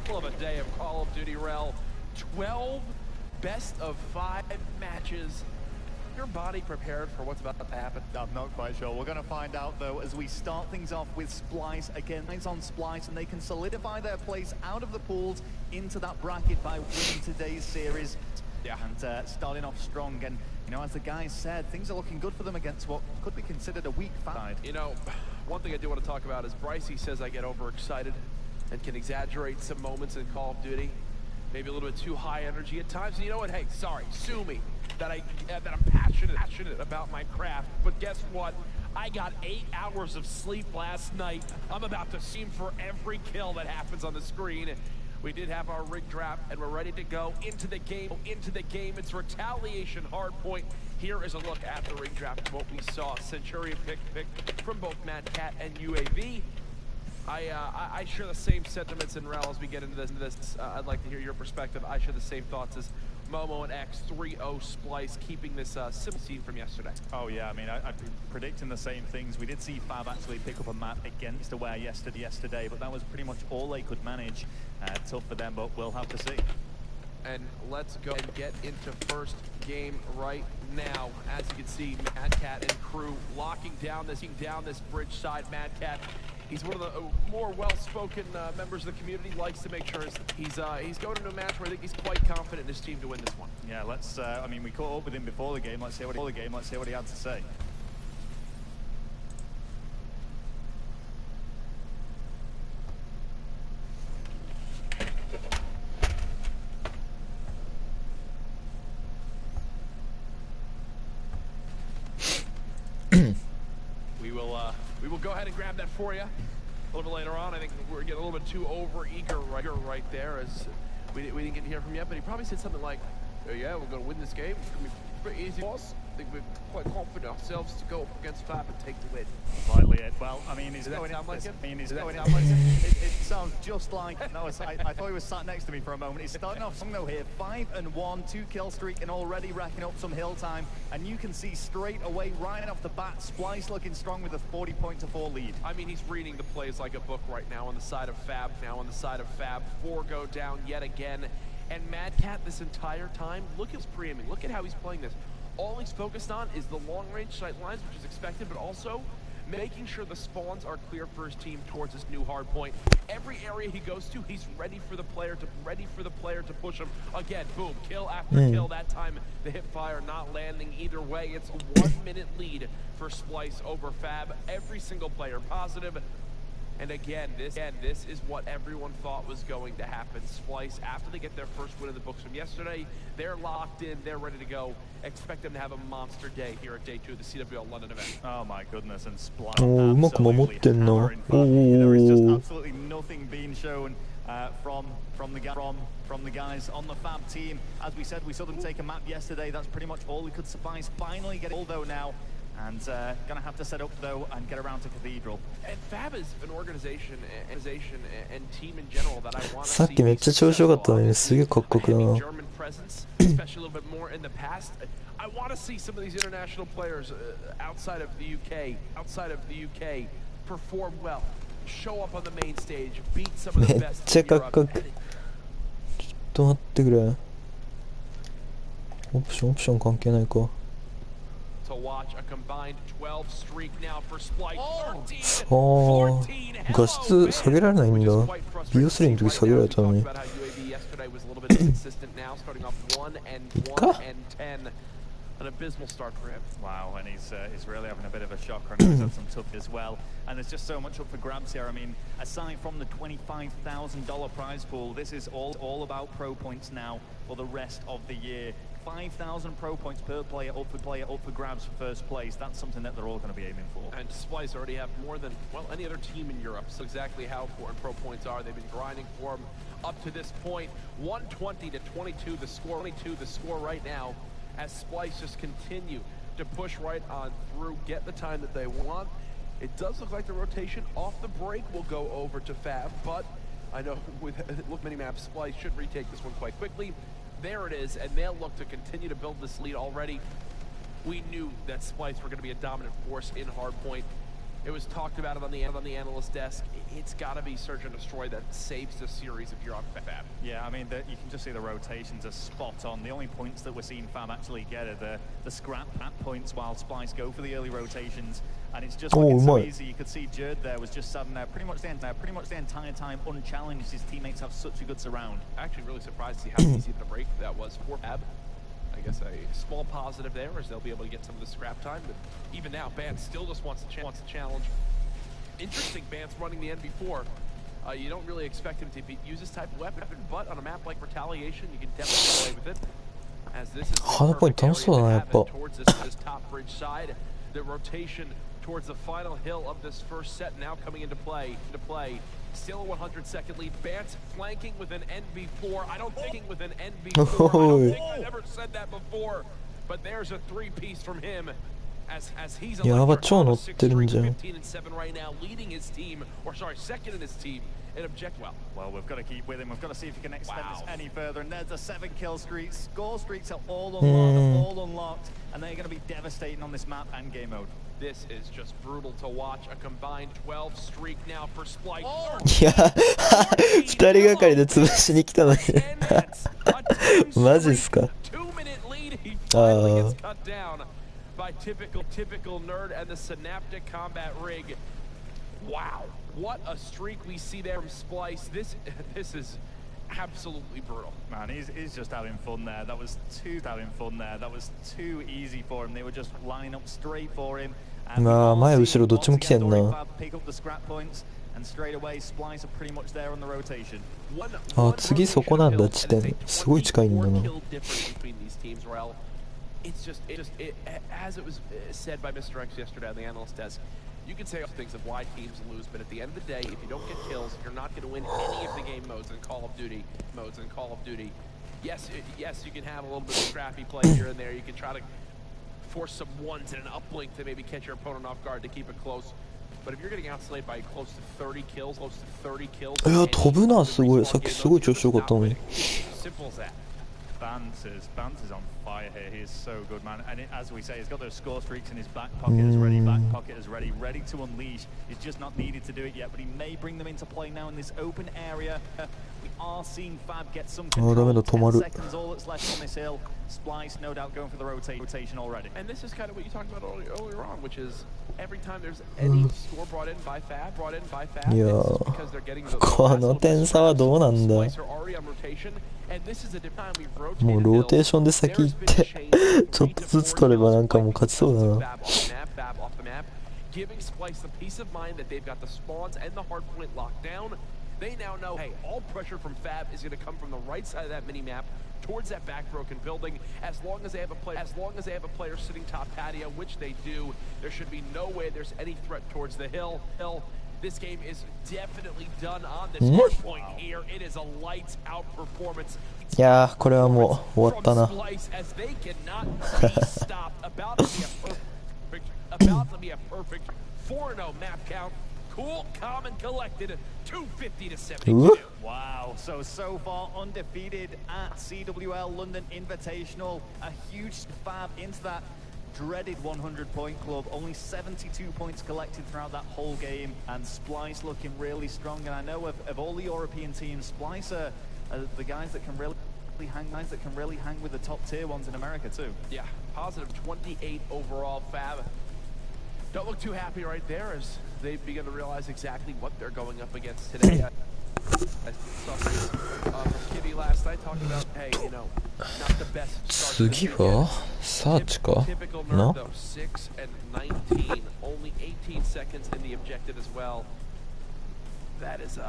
hell of a day of Call of Duty Rel. 12 best of 5 matches. Your body prepared for what's about to happen? I'm not quite sure. We're going to find out, though, as we start things off with Splice. Again, it's on Splice, and they can solidify their place out of the pools into that bracket by winning today's series. Yeah. And starting off strong. And, you know, as the guys said, things are looking good for them against what could be considered a weak side. You know, one thing I do want to talk about is Brycey says I get overexcited and can exaggerate some moments in Call of Duty. Maybe a little bit too high energy at times. And you know what? Hey, sorry, sue me that I'm passionate about my craft. But guess what? I got 8 hours of sleep last night. I'm about to seem for every kill that happens on the screen. We did have our rig draft, and we're ready to go into the game. It's retaliation hardpoint. Here is a look at the rig draft, what we saw. Centurion pick from both Mad Cat and UAV. I share the same sentiments in Rel as we get into this. I'd like to hear your perspective. I share the same thoughts as Momo and X3-0 Splice, keeping this simple scene from yesterday. Oh yeah, I mean, I'd be predicting the same things. We did see Fab actually pick up a map against Aware yesterday, but that was pretty much all they could manage. Tough for them, but we'll have to see. And let's go and get into first game right now. As you can see, Mad Cat and crew locking down this bridge side. Mad Cat, he's one of the more well-spoken members of the community. Likes to make sure he's going into a match where I think he's quite confident in his team to win this one. Yeah, let's. I mean, we caught up with him before the game. Let's hear what he had to say. We will go ahead and grab that for you a little bit later on. I think we're getting a little bit too over-eager right there, as we didn't get to hear from him yet, but he probably said something like, yeah, we're going to win this game. It's going to be pretty easy for us. I think we're quite confident ourselves to go up against Fab and take the win. Slightly, well, I mean, Does that sound like him? It sounds just like, no, I thought he was sat next to me for a moment. He's starting off strong though here, 5-1, 2 kill streak, and already racking up some hill time. And you can see straight away, right off the bat, Splice looking strong with a 40-4 lead. I mean, he's reading the plays like a book right now on the side of Fab. 4 go down yet again. And Mad Cat this entire time, look at his pre-aiming. Look at how he's playing this. All he's focused on is the long-range sight lines, which is expected, but also making sure the spawns are clear for his team towards this new hard point. Every area he goes to, he's ready for the player to push him. Again, boom, kill after kill. That time the hip fire not landing either way. It's a 1-minute lead for Splice over Fab. Every single player positive. And again, this is what everyone thought was going to happen. Splice, after they get their first win in the books from yesterday, they're locked in, they're ready to go. Expect them to have a monster day here at day 2 of the CWL London event. Oh my goodness, and Splice absolutely hammering. There is just absolutely nothing being shown from the guys on the Fab team. As we said, we saw them take a map yesterday. That's pretty much all we could suffice. Finally get it though now. And gonna have to set up though and get around to Cathedral. And Fab is an organization and team in general that I want to see. さっきめっちゃ調子良かったのにすげえかっこよくな。 German presence, especially a little bit more in the past. I want to see some of these international players outside of the UK perform well, show up on the main stage, beat some of the めっ best ちゃ in かっ Europe. こよく。ちょっと待ってくれ。オプション関係ないか。 To watch a combined 12 streak now for Splice. 画質下げられないんだ。BO3 の時下げられたのに。いっか。 An abysmal start for him. Wow, and he's really having a bit of a shocker, and he's had some tough as well. And there's just so much up for grabs here. I mean, aside from the $25,000 prize pool, this is all about pro points now for the rest of the year. 5,000 pro points per player, up for grabs for first place. That's something that they're all going to be aiming for. And Splice already have more than, well, any other team in Europe. So exactly how important pro points are. They've been grinding for them up to this point. 120-22 the score right now, as Splice just continue to push right on through, get the time that they want. It does look like the rotation off the break will go over to Fab, but I know with look mini-map, Splice should retake this one quite quickly. There it is, and they'll look to continue to build this lead already. We knew that Splice were going to be a dominant force in hardpoint. It was talked about it on the analyst desk. It's got to be search and destroy that saves the series if you're on Fab. Yeah, I mean, you can just see the rotations are spot on. The only points that we're seeing Fab actually get are the scrap points while Splice go for the early rotations. And it's just looking so easy. You could see Jerd there was just sitting there pretty much the entire time unchallenged. His teammates have such a good surround. Actually really surprised to see how easy the break that was for Fab. I guess a small positive there as they'll be able to get some of the scrap time, but even now, Bance still just wants to challenge. Interesting, Bance running the NB4. You don't really expect him to use this type of weapon, but on a map like Retaliation, you can definitely get away with it. As this is the perfect area to have it towards this top bridge side. The rotation towards the final hill of this first set now coming into play. Still a 100-second lead. Bance flanking with an NB4. I don't think with an NB4. I don't think I never said that before. But there's a three-piece from him as he's electric. 15 and 7 right now, leading his team, or sorry, second in his team in objective. Well, we've got to keep with him. We've got to see if he can extend this any further. And there's a 7-kill streak. Score streaks are all unlocked, and they're going to be devastating on this map and game mode. This is just brutal to watch. A combined 12 streak now for Splice. いや2人がかりで潰しに来たのにマジっすか。 2-minute lead. He finally gets cut down by typical nerd and the synaptic combat rig. Wow, what a streak we see there from Splice. This is absolutely brutal. Man, he's just having fun there. That was too easy for him. They were just lining up straight for him. まあ前後ろどっちも来てんな。 あ、次そこなんだ地点。すごい近いんだな。 It's just as it was said by Mr. X yesterday on the analyst desk. You can say all things of why teams lose, but at the end of the day, if you don't get kills, you're not going to win any of the game modes in Call of Duty. Yes, you can have a little bit of scrappy play here and there. You can try to force some ones in an uplink to maybe catch your opponent off guard to keep it close. But if you're getting outslayed by close to 30 kills, いや飛ぶなすごい。さっきすごい調子良かったのに。 Simple as that. Bance is on fire here. He is so good, man. And as we say, he's got those score streaks in his back pocket is ready to unleash. He's just not needed to do it yet, but he may bring them into play now in this open area. We are seeing Fab get some control. 10 seconds all that's left on this hill. Splice, no doubt, going for the rotation already. And this is kind of what you talked about earlier on, which is every time there's any score brought in by Fab, it's because they're getting the この点差はどうなんだ。 もうローテーションで先行ってちょっとずつ取ればなんかもう勝ちそうだな。 Giving Splice the peace of mind that they've got the spawns and the hard point locked down. They now know, hey, all pressure from Fab is going to come from the right side of that mini map towards that back broken building. As long as they have a player sitting top patio, which they do, there should be no way there's any threat towards the hill. This game is definitely done on this hard point here. It is a lights out performance. いやーこれはもう終わったな。 About to be a perfect 4-0 map count. Cool, calm, and collected. 250 to 72. Wow, so far undefeated at CWL London Invitational. A huge Fab into that dreaded 100-point club. Only 72 points collected throughout that whole game, and Splice looking really strong. And I know of all the European teams, Splice are the guys that can really hang with the top tier ones in America too. Yeah, positive 28 overall. Fab don't look too happy right there as they begin to realize exactly what they're going up against today. I saw from Kitty last night talking about, hey, you know, not the best start. 次はサーチかな。 6 and 19, only 18 seconds in the objective as well. That is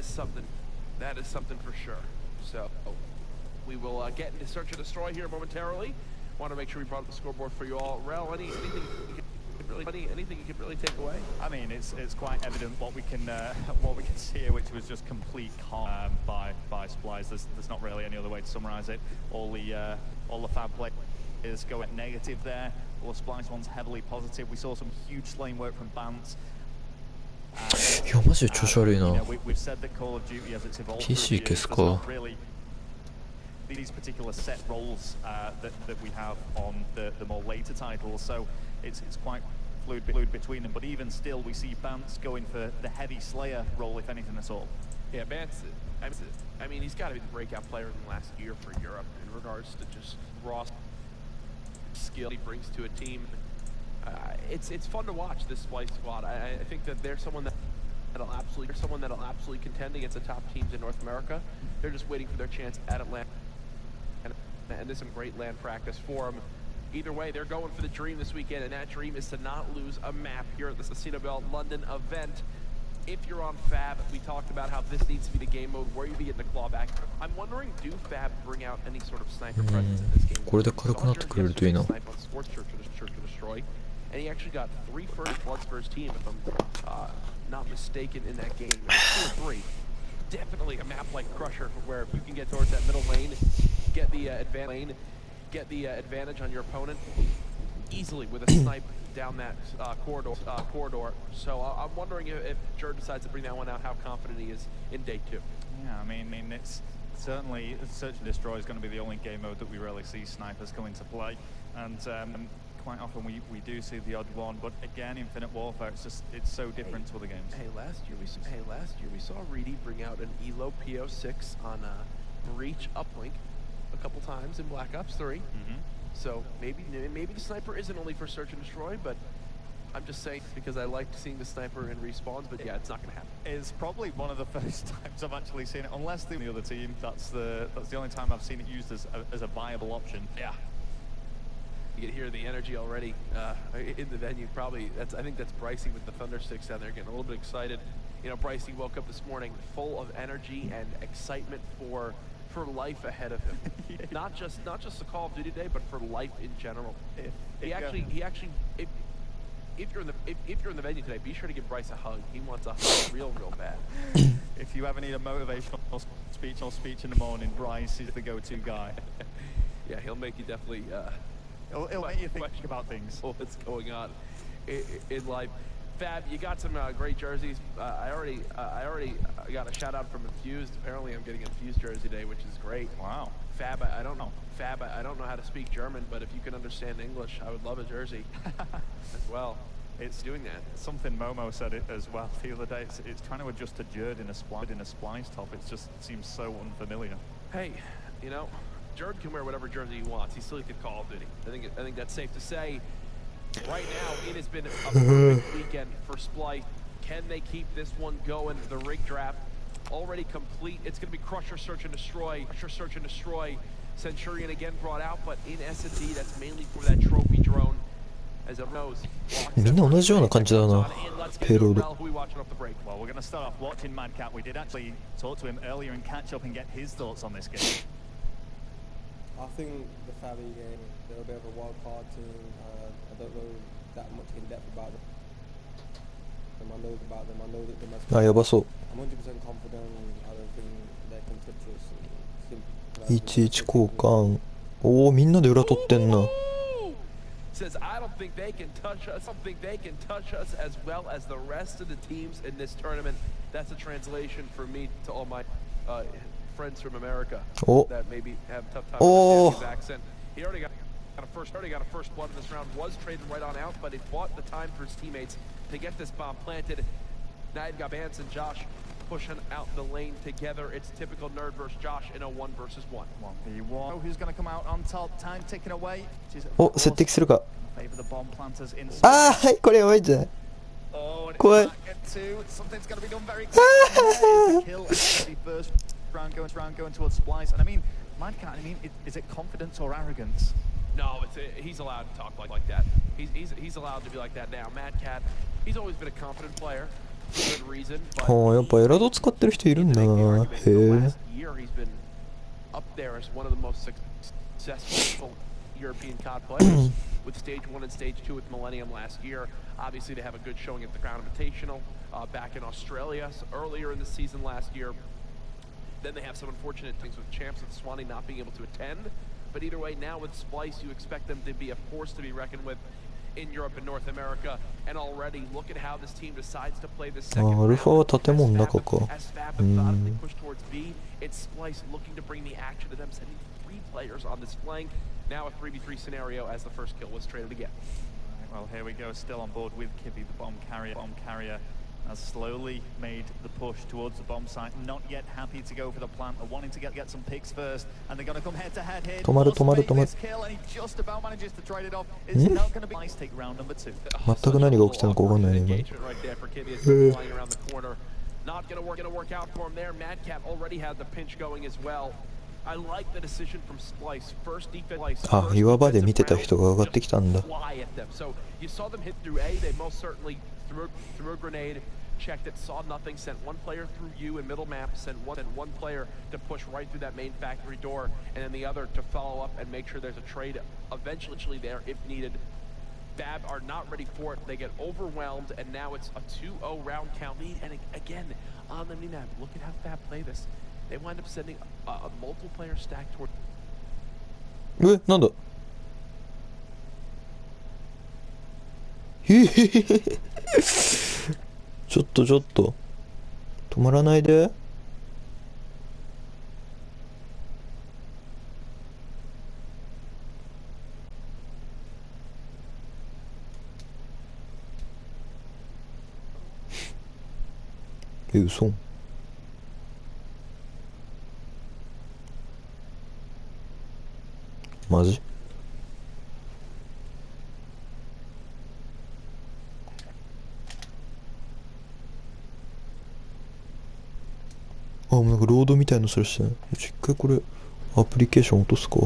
something for sure. So we will get into search and destroy here momentarily. Want to make sure we brought up the scoreboard for you all. Rel, anything you can really take away? I mean, it's quite evident what we can see here, which was just complete calm by Splice. There's not really any other way to summarize it. All the Fab players go at negative there. All the Splice ones heavily positive. We saw some huge lane work from Bance. いやマジで調子悪いな。 We've said that Call of Duty as it's evolved PC 消すか。 these particular set roles that we have on the more later titles, so it's quite fluid between them. But even still, we see Bance going for the heavy Slayer role, if anything at all. Yeah, Bance, I mean, he's got to be the breakout player in the last year for Europe in regards to just raw skill he brings to a team. It's fun to watch this Splice squad. I think that they're someone that'll absolutely contend against the top teams in North America. They're just waiting for their chance at Atlanta, and there's some great land practice for them. Either way, they're going for the dream this weekend, and that dream is to not lose a map here at the Casino Bell London event. If you're on Fab, we talked about how this needs to be the game mode where you'll be getting the clawback. I'm wondering, do Fab bring out any sort of sniper presence in this game? これで軽くなってくれるといいな。 And he actually got 3 first bloods for his team, if I'm not mistaken, in that game. 2 or 3. Definitely a map like Crusher, where if you can get towards that middle lane, get the advantage on your opponent easily with a snipe down that corridor. So I'm wondering if Jerd decides to bring that one out, how confident he is in day 2. Yeah, I mean, it's certainly Search and Destroy is going to be the only game mode that we really see snipers come into play, and quite often we do see the odd one. But again, Infinite Warfare, it's so different to other games. Hey, last year we saw Reedy bring out an Elo PO6 on Breach uplink a couple times in Black Ops 3. So maybe the sniper isn't only for Search and Destroy, but I'm just saying because I liked seeing the sniper in respawns. But yeah, it's not going to happen. It's probably one of the first times I've actually seen it, unless the other team. That's the only time I've seen it used as a viable option. Yeah. You can hear the energy already in the venue. Probably I think that's Brycey with the Thunder Sticks down there getting a little bit excited. You know, Brycey woke up this morning full of energy and excitement for life ahead of him. not just the Call of Duty day, but for life in general. If you're in the venue today, be sure to give Bryce a hug. He wants a hug real bad. If you ever need a motivational speech in the morning, Bryce is the go-to guy. Yeah, he'll make you definitely. He'll make you think about things. What's going on in life? Fab, you got some great jerseys. I already got a shout out from Infused. Apparently, I'm getting Infused jersey today, which is great. Wow. Fab, I don't know. Fab, I don't know how to speak German, but if you can understand English, I would love a jersey as well. It's doing that. Something Momo said it as well the other day. It's trying to adjust to Jerd in a splice top. It just seems so unfamiliar. Hey, you know, Jerd can wear whatever jersey he wants. He still could Call of Duty. I think that's safe to say. Right now, it has been a perfect weekend for Splice. Can they keep this one going? The rig draft already complete. It's going to be Crusher, Search and Destroy. Centurion again brought out, but in S&D, that's mainly for that trophy drone. As it knows. みんな同じような感じだな。ペロール。 Well, we're going to start off watching Madcat. We did actually talk to him earlier and catch up and get his thoughts on this game. I think the Fabi game, they're a bit of a wild card team. I don't know that much in depth about them. I know about them. I know that they must. あ、やばそう。 I'm 100% confident. I don't think they're contentious. 11交換。おお、みんなで裏取ってんな。 Says, I don't think they can touch us. I don't think they can touch us as well as the rest of the teams in this tournament. That's a translation for me to all my friends from America that maybe have a tough time understanding his accent. He already got a first blood in this round. Was traded right on out, but he bought the time for his teammates to get this bomb planted. Now you've got Bance and Josh pushing out the lane together. It's typical Nerd versus Josh in a 1 versus 1. 1v1. Who's going to come out on top? Time ticking away. お、設定するか。 Favor the bomb planters inside. ああ、はい、これやばいんじゃない。 Oh, and 怖い。 Something's going to be done very quickly. Kill and the first round going towards Splice. And I mean, Madcat, is it confidence or arrogance? No, he's allowed to talk like that. He's allowed to be like that now. Madcat, he's always been a confident player. Good reason, but はあ、やっぱエラド使ってる人いるんだな。へえ。 last year he's been up there as one of the most successful European COD players with stage 1 and stage 2 with Millennium last year. Obviously, they have a good showing at the Crown Invitational back in Australia earlier in the season last year. Then they have some unfortunate things with champs with Swanee not being able to attend. But either way, now with Splice, you expect them to be a force to be reckoned with in Europe and North America. And already, look at how this team decides to play this second round. アルファは建物の中か。 As Fab methodically push towards B, it's Splice looking to bring the action to them, sending 3 players on this flank. Now a 3v3 scenario as the first kill was traded again. Well, here we go, still on board with Kibby, the bomb carrier. Bomb carrier has slowly made the push towards the bomb site. Not yet happy to go for the plant. They're wanting to get some picks first, and they're going to come head to head here. 止まる止まる止まる。 Kill, and he just about manages to trade it off. It's not going to be nice. Take round number 2. 全く何が起きたのか分かんないね今。 Not gonna work out for him there. Mad Cat already had the pinch going as well. I like the decision from Splice. First defense. あ、岩場で見てた人が上がってきたんだ。 So you saw them hit through A. They most certainly threw a grenade, checked it, saw nothing, sent one player through U in middle map, sent one player to push right through that main factory door, and then the other to follow up and make sure there's a trade eventually there if needed. Fab are not ready for it. They get overwhelmed, and now it's a 2-0 round count lead. And again, on the minimap, look at how Fab play this. They wind up sending a multiplayer stack toward. え、なんだ。へへへへ。ちょっと止まらないで。え、嘘。マジ？あ、もうなんかロードみたいのするしね。一回これアプリケーション落とすか。